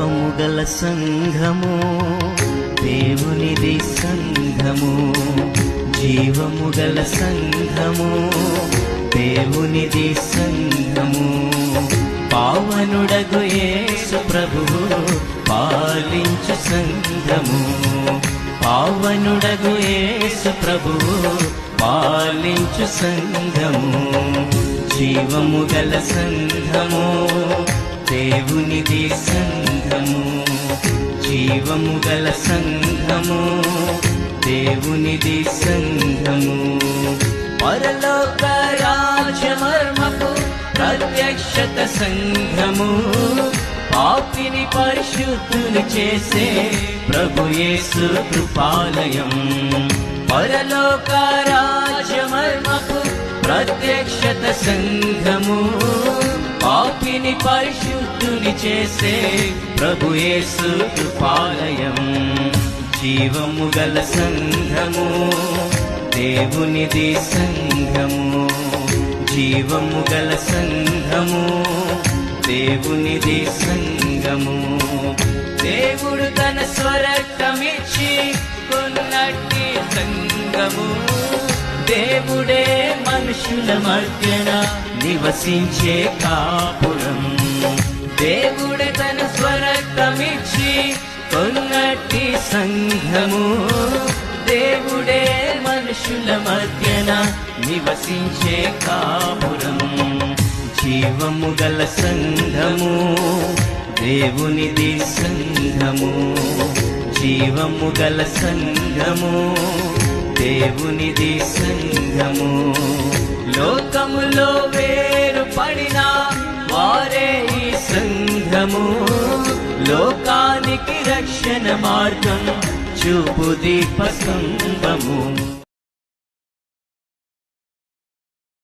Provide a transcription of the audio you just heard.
జీవము గల సంఘము దేవునిది సంఘము, జీవము గల సంఘము దేవునిది సంఘము. పావనుడగు యేసు ప్రభువు పాలించు సంఘము, పావనుడగు యేసు ప్రభువు పాలించు సంఘము. జీవము గల సంఘము దేవునిది సంఘము, జీవము గల సంఘము దేవునిది సంఘము. పరలోక రాజ్యమర్మపు ప్రత్యక్షత సంఘము, పాపిని పరిశుద్ధుని చేసే ప్రభు యేసు కృపాలయం. పరలోక రాజ్యమర్మపు ప్రత్యక్షత సంఘము, పాపిని పరిశుద్ధుని చేసే ప్రభు యేసు కృపాలయం. జీవము గల సంఘము దేవునిది సంఘము, జీవము గల సంఘము దేవునిది సంఘము. దేవుడు తన స్వరక్తమిచ్చి కొన్నట్టి సంఘము, దేవుడే మనుషుల మధ్యన నివసించే కాపురం. దేవుడే తన స్వరక్తమిచ్చి కొన్నట్టి సంఘము, దేవుడే మనుషుల మధ్యన నివసించే కాపురం. జీవము గల సంఘము దేవునిది సంఘము, జీవము గల సంఘము దేవునిది సంఘము. లోకములో వేరు పడిన వారే ఈ సంఘము, లోకానికి రక్షణ మార్గం చూపు దీపస్తంభము.